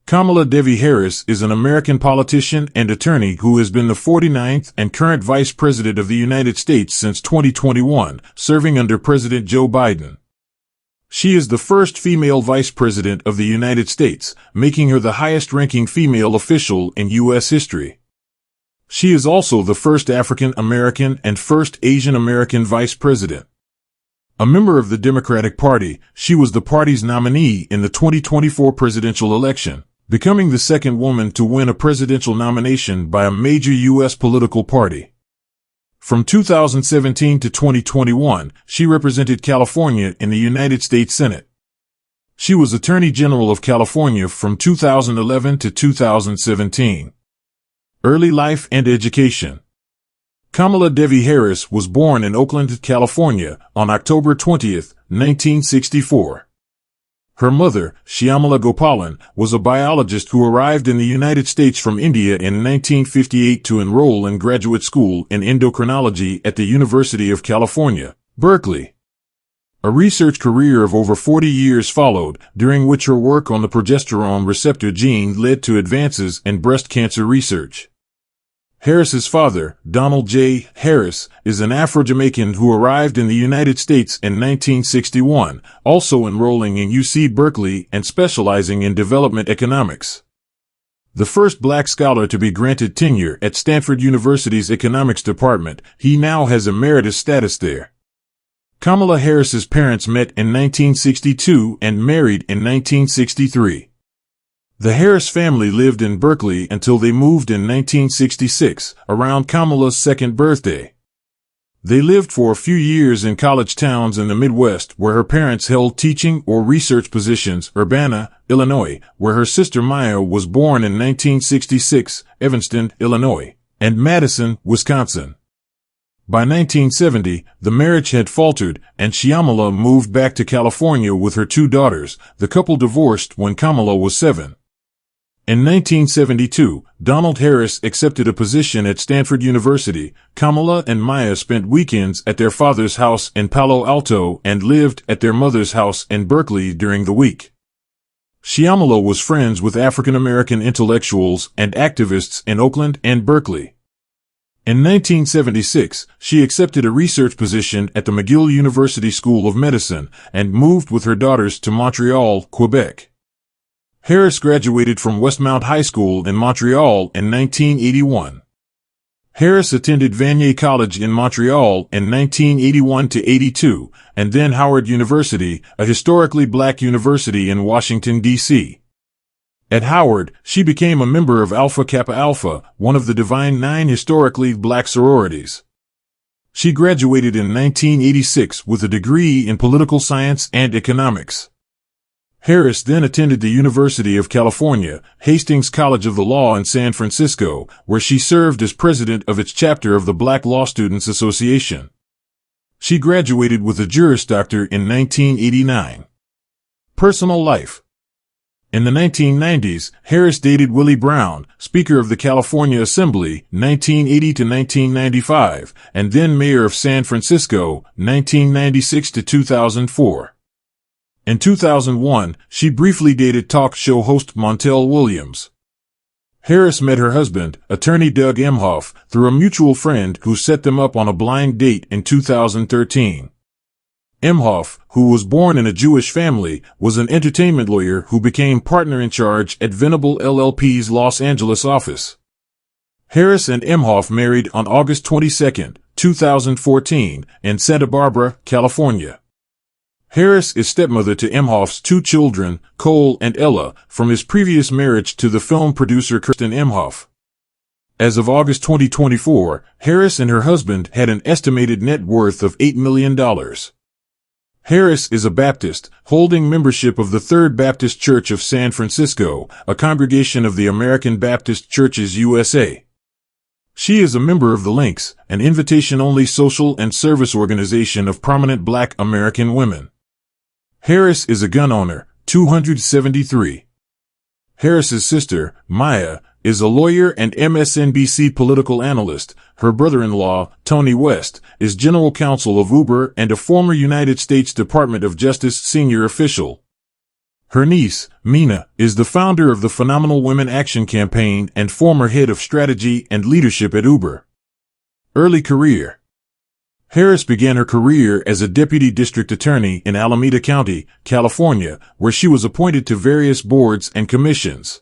Kamala Devi Harris is an American politician and attorney who has been the 49th and current Vice President of the United States since 2021, serving under President Joe Biden. She is the first female Vice President of the United States, making her the highest-ranking female official in U.S. history. She is also the first African American and first Asian American Vice President. A member of the Democratic Party, she was the party's nominee in the 2024 presidential election, becoming the second woman to win a presidential nomination by a major U.S. political party. From 2017 to 2021, she represented California in the United States Senate. She was Attorney General of California from 2011 to 2017. Early life and education. Kamala Devi Harris was born in Oakland, California, on October 20, 1964. Her mother, Shyamala Gopalan, was a biologist who arrived in the United States from India in 1958 to enroll in graduate school in endocrinology at the University of California, Berkeley. A research career of over 40 years followed, during which her work on the progesterone receptor gene led to advances in breast cancer research. Harris's father, Donald J. Harris, is an Afro-Jamaican who arrived in the United States in 1961, also enrolling in UC Berkeley and specializing in development economics. The first black scholar to be granted tenure at Stanford University's economics department, he now has emeritus status there. Kamala Harris's parents met in 1962 and married in 1963. The Harris family lived in Berkeley until they moved in 1966, around Kamala's second birthday. They lived for a few years in college towns in the Midwest where her parents held teaching or research positions, Urbana, Illinois, where her sister Maya was born in 1966, Evanston, Illinois, and Madison, Wisconsin. By 1970, the marriage had faltered, and Shyamala moved back to California with her two daughters. The couple divorced when Kamala was 7. In 1972, Donald Harris accepted a position at Stanford University. Kamala and Maya spent weekends at their father's house in Palo Alto and lived at their mother's house in Berkeley during the week. Shyamala was friends with African American intellectuals and activists in Oakland and Berkeley. In 1976, she accepted a research position at the McGill University School of Medicine and moved with her daughters to Montreal, Quebec. Harris graduated from Westmount High School in Montreal in 1981. Harris attended Vanier College in Montreal in 1981-82, and then Howard University, a historically black university in Washington, D.C. At Howard, she became a member of Alpha Kappa Alpha, one of the Divine Nine historically black sororities. She graduated in 1986 with a degree in political science and economics. Harris then attended the University of California, Hastings College of the Law in San Francisco, where she served as president of its chapter of the Black Law Students Association. She graduated with a Juris Doctor in 1989. Personal life. In the 1990s, Harris dated Willie Brown, Speaker of the California Assembly, 1980 to 1995, and then Mayor of San Francisco, 1996 to 2004. In 2001, she briefly dated talk show host Montel Williams. Harris met her husband, attorney Doug Emhoff, through a mutual friend who set them up on a blind date in 2013. Emhoff, who was born in a Jewish family, was an entertainment lawyer who became partner in charge at Venable LLP's Los Angeles office. Harris and Emhoff married on August 22, 2014, in Santa Barbara, California. Harris is stepmother to Emhoff's two children, Cole and Ella, from his previous marriage to the film producer Kirsten Emhoff. As of August 2024, Harris and her husband had an estimated net worth of $8 million. Harris is a Baptist, holding membership of the Third Baptist Church of San Francisco, a congregation of the American Baptist Churches USA. She is a member of the Links, an invitation-only social and service organization of prominent Black American women. Harris is a gun owner, 273. Harris's sister, Maya, is a lawyer and MSNBC political analyst. Her brother-in-law, Tony West, is general counsel of Uber and a former United States Department of Justice senior official. Her niece, Mina, is the founder of the Phenomenal Women Action Campaign and former head of strategy and leadership at Uber. Early career. Harris began her career as a deputy district attorney in Alameda County, California, where she was appointed to various boards and commissions.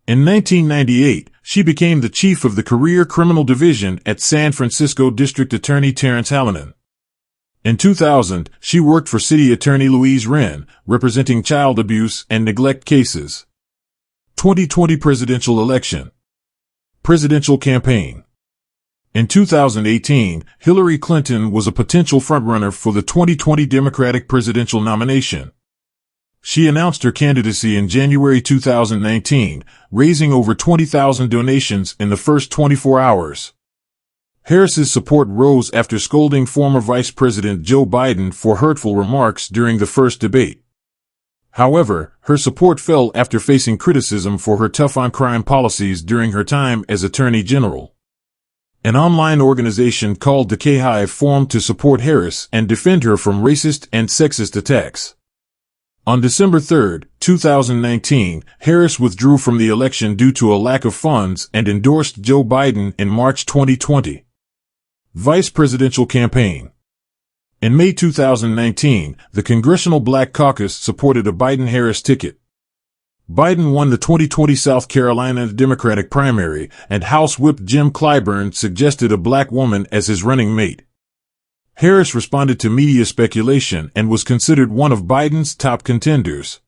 In 1998, she became the chief of the Career Criminal Division at San Francisco District Attorney Terrence Hallinan. In 2000, she worked for City Attorney Louise Wren, representing child abuse and neglect cases. 2020 presidential election. Presidential campaign. In 2018, Hillary Clinton was a potential frontrunner for the 2020 Democratic presidential nomination. She announced her candidacy in January 2019, raising over 20,000 donations in the first 24 hours. Harris's support rose after scolding former Vice President Joe Biden for hurtful remarks during the first debate. However, her support fell after facing criticism for her tough-on-crime policies during her time as Attorney General. An online organization called the K-Hive formed to support Harris and defend her from racist and sexist attacks. On December 3, 2019, Harris withdrew from the election due to a lack of funds and endorsed Joe Biden in March 2020. Vice Presidential Campaign. In May 2019, the Congressional Black Caucus supported a Biden-Harris ticket. Biden won the 2020 South Carolina Democratic primary, and House Whip Jim Clyburn suggested a black woman as his running mate. Harris responded to media speculation and was considered one of Biden's top contenders.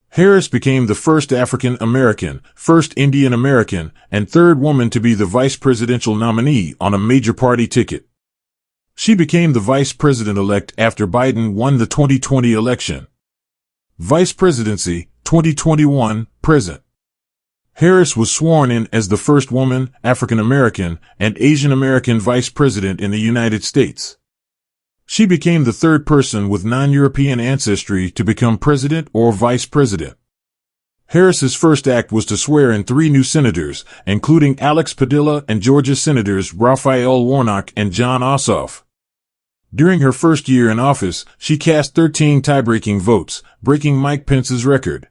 Harris became the first African American, first Indian American, and third woman to be the vice presidential nominee on a major party ticket. She became the vice president-elect after Biden won the 2020 election. Vice Presidency, 2021, present. Harris was sworn in as the first woman, African American, and Asian American vice president in the United States. She became the third person with non-European ancestry to become president or vice president. Harris's first act was to swear in 3 new senators, including Alex Padilla and Georgia Senators Raphael Warnock and John Ossoff. During her first year in office, she cast 13 tie-breaking votes, breaking Mike Pence's record.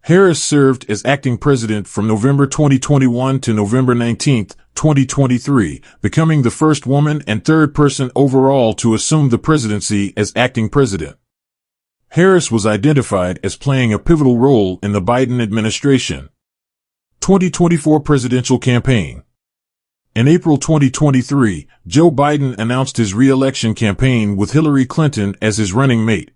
Harris served as acting president from November 2021 to November 19, 2023, becoming the first woman and third person overall to assume the presidency as acting president. Harris was identified as playing a pivotal role in the Biden administration. 2024 presidential campaign. In April 2023, Joe Biden announced his re-election campaign with Hillary Clinton as his running mate.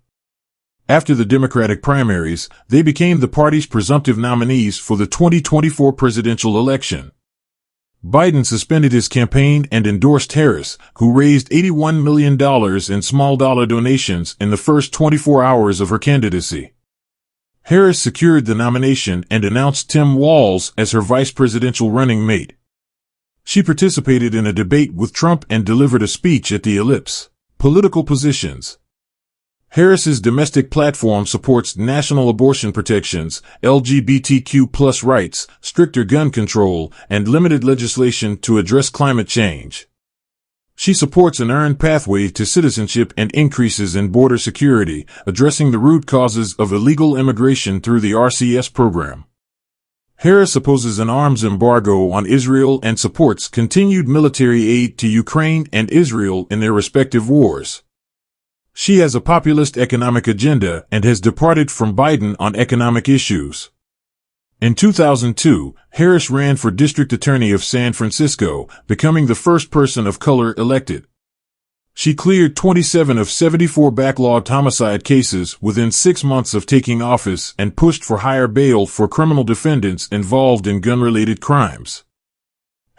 After the Democratic primaries, they became the party's presumptive nominees for the 2024 presidential election. Biden suspended his campaign and endorsed Harris, who raised $81 million in small-dollar donations in the first 24 hours of her candidacy. Harris secured the nomination and announced Tim Walz as her vice presidential running mate. She participated in a debate with Trump and delivered a speech at the Ellipse. Political positions. Harris's domestic platform supports national abortion protections, LGBTQ+ rights, stricter gun control, and limited legislation to address climate change. She supports an earned pathway to citizenship and increases in border security, addressing the root causes of illegal immigration through the RCS program. Harris opposes an arms embargo on Israel and supports continued military aid to Ukraine and Israel in their respective wars. She has a populist economic agenda and has departed from Biden on economic issues. In 2002, Harris ran for district attorney of San Francisco, becoming the first person of color elected. She cleared 27 of 74 backlogged homicide cases within 6 months of taking office and pushed for higher bail for criminal defendants involved in gun-related crimes.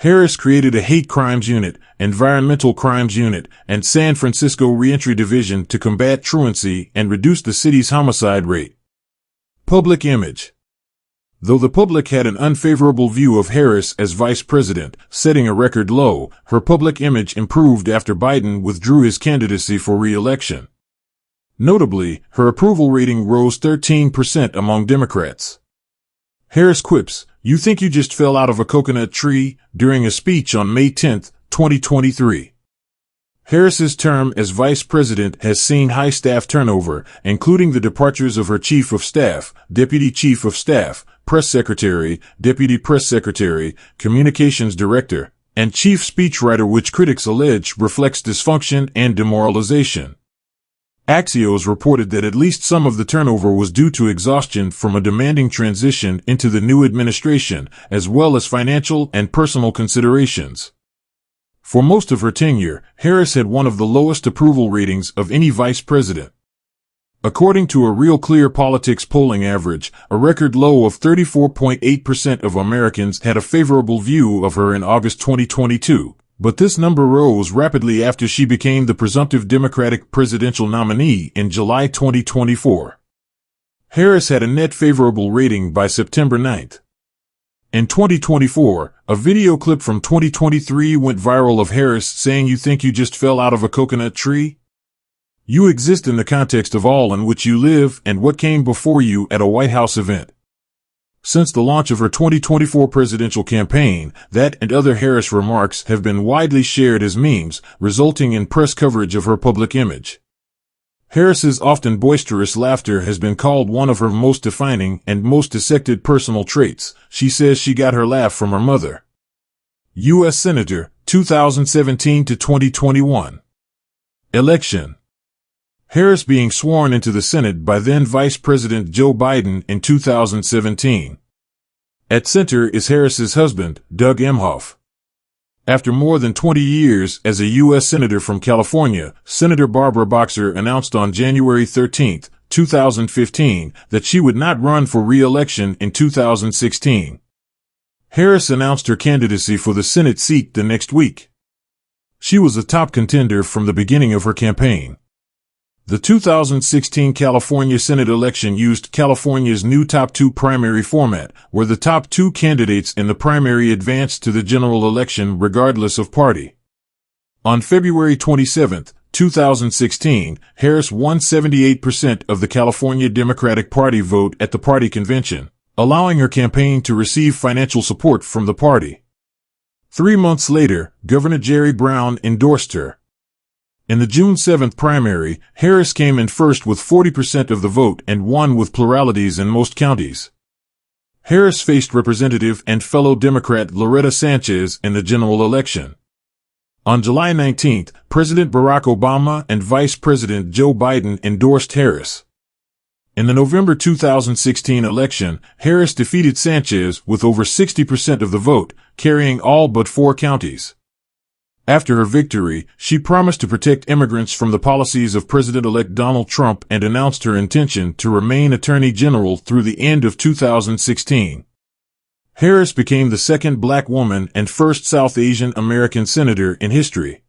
Harris created a hate crimes unit, environmental crimes unit, and San Francisco Reentry Division to combat truancy and reduce the city's homicide rate. Public image. Though the public had an unfavorable view of Harris as vice president, setting a record low, her public image improved after Biden withdrew his candidacy for re-election. Notably, her approval rating rose 13% among Democrats. Harris quips, "You think you just fell out of a coconut tree," during a speech on May 10, 2023. Harris's term as vice president has seen high staff turnover, including the departures of her chief of staff, deputy chief of staff, press secretary, deputy press secretary, communications director, and chief speechwriter, which critics allege reflects dysfunction and demoralization. Axios reported that at least some of the turnover was due to exhaustion from a demanding transition into the new administration, as well as financial and personal considerations. For most of her tenure, Harris had one of the lowest approval ratings of any vice president. According to a Real Clear Politics polling average, a record low of 34.8% of Americans had a favorable view of her in August 2022, but this number rose rapidly after she became the presumptive Democratic presidential nominee in July 2024. Harris had a net favorable rating by September 9th. In 2024, a video clip from 2023 went viral of Harris saying, "You think you just fell out of a coconut tree? You exist in the context of all in which you live and what came before you at a White House event." Since the launch of her 2024 presidential campaign, that and other Harris remarks have been widely shared as memes, resulting in press coverage of her public image. Harris's often boisterous laughter has been called one of her most defining and most dissected personal traits. She says she got her laugh from her mother. U.S. Senator, 2017 to 2021. Election. Harris being sworn into the Senate by then Vice President Joe Biden in 2017. At center is Harris's husband, Doug Emhoff. After more than 20 years as a U.S. Senator from California, Senator Barbara Boxer announced on January 13, 2015, that she would not run for re-election in 2016. Harris announced her candidacy for the Senate seat the next week. She was a top contender from the beginning of her campaign. The 2016 California Senate election used California's new top two primary format, where the top two candidates in the primary advanced to the general election regardless of party. On February 27, 2016, Harris won 78% of the California Democratic Party vote at the party convention, allowing her campaign to receive financial support from the party. 3 months later, Governor Jerry Brown endorsed her. In the June 7 primary, Harris came in first with 40% of the vote and won with pluralities in most counties. Harris faced Representative and fellow Democrat Loretta Sanchez in the general election. On July 19, President Barack Obama and Vice President Joe Biden endorsed Harris. In the November 2016 election, Harris defeated Sanchez with over 60% of the vote, carrying all but 4 counties. After her victory, she promised to protect immigrants from the policies of President-elect Donald Trump and announced her intention to remain Attorney General through the end of 2016. Harris became the second black woman and first South Asian American senator in history.